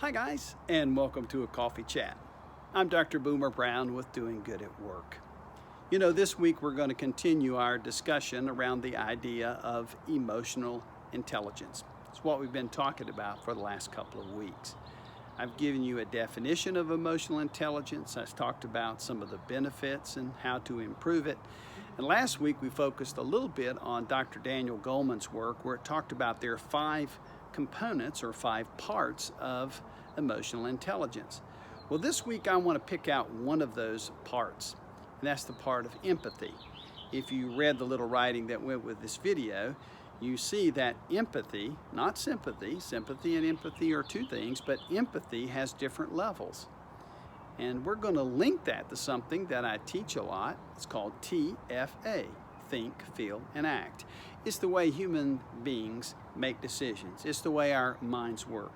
Hi guys, and welcome to a coffee chat. I'm Dr. Boomer Brown with Doing Good at Work. You know, this week we're going to continue our discussion around the idea of emotional intelligence. It's what we've been talking about for the last couple of weeks. I've given you a definition of emotional intelligence. I've talked about some of the benefits and how to improve it. And last week we focused a little bit on Dr. Daniel Goleman's work, where it talked about there are 5 components or 5 parts of emotional intelligence. Well, this week I want to pick out one of those parts, and that's the part of empathy. If you read the little writing that went with this video, you see that empathy, not sympathy, sympathy and empathy are 2 things, but empathy has different levels. And we're going to link that to something that I teach a lot. It's called TFA, think, feel, and act. It's the way human beings make decisions. It's the way our minds work.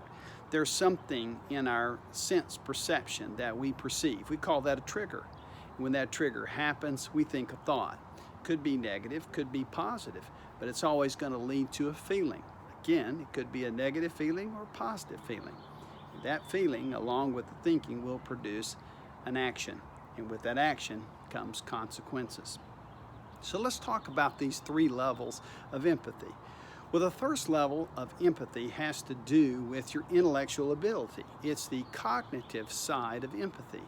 There's something in our sense perception that we perceive. We call that a trigger. When that trigger happens, we think a thought. Could be negative, could be positive, but it's always going to lead to a feeling. Again, it could be a negative feeling or a positive feeling. That feeling, along with the thinking, will produce an action. And with that action comes consequences. So let's talk about these 3 levels of empathy. Well, the first level of empathy has to do with your intellectual ability. It's the cognitive side of empathy.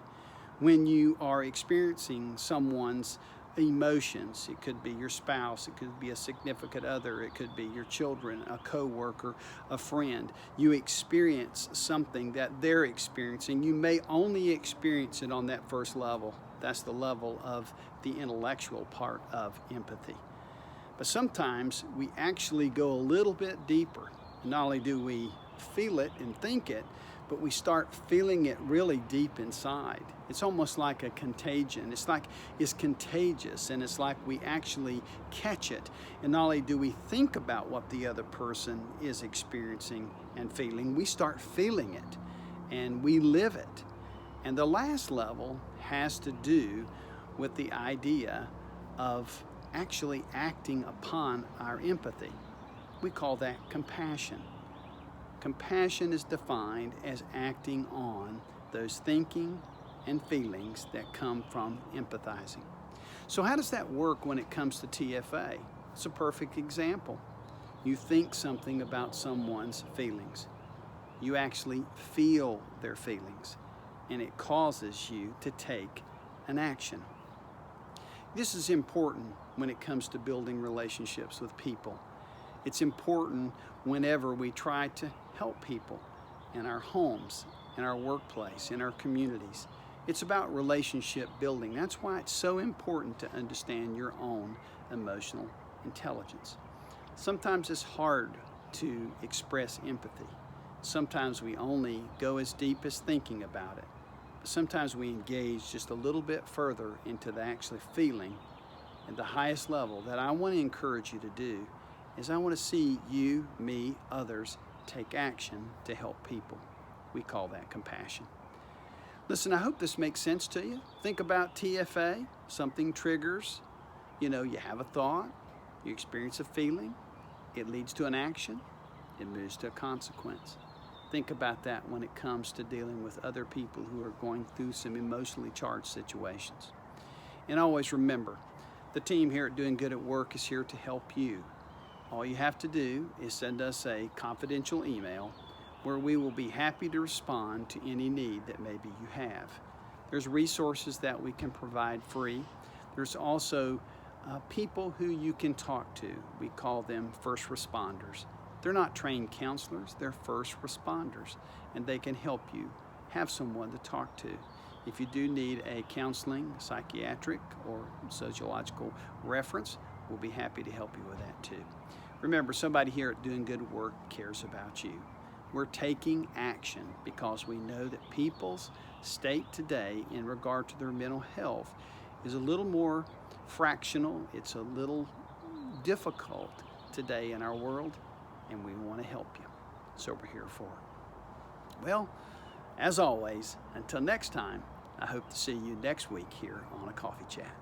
When you are experiencing someone's emotions, it could be your spouse, it could be a significant other, it could be your children, a coworker, a friend. You experience something that they're experiencing. You may only experience it on that first level. That's the level of the intellectual part of empathy. But sometimes we actually go a little bit deeper. Not only do we feel it and think it, but we start feeling it really deep inside. It's almost like a contagion. It's contagious, and it's like we actually catch it. And not only do we think about what the other person is experiencing and feeling, we start feeling it and we live it. And the last level has to do with the idea of actually acting upon our empathy. We call that compassion. Compassion is defined as acting on those thinking and feelings that come from empathizing. So how does that work when it comes to TFA? It's a perfect example. You think something about someone's feelings. You actually feel their feelings, and it causes you to take an action. This is important when it comes to building relationships with people. It's important whenever we try to help people in our homes, in our workplace, in our communities. It's about relationship building. That's why it's so important to understand your own emotional intelligence. Sometimes it's hard to express empathy. Sometimes we only go as deep as thinking about it. But sometimes we engage just a little bit further into the actually feeling. At the highest level that I want to encourage you to do is I want to see you, me, others take action to help people. We call that compassion. Listen, I hope this makes sense to you. Think about TFA. Something triggers. You have a thought. You experience a feeling. It leads to an action. It moves to a consequence. Think about that when it comes to dealing with other people who are going through some emotionally charged situations. And always remember, the team here at Doing Good at Work is here to help you. All you have to do is send us a confidential email where we will be happy to respond to any need that maybe you have. There's resources that we can provide free. There's also people who you can talk to. We call them first responders. They're not trained counselors, they're first responders, and they can help you have someone to talk to. If you do need a counseling, psychiatric, or sociological reference, we'll be happy to help you with that too. Remember, somebody here at Doing Good Work cares about you. We're taking action because we know that people's state today in regard to their mental health is a little more fractional. It's a little difficult today in our world, and we want to help you. So we're here for it. Well, as always, until next time, I hope to see you next week here on A Coffee Chat.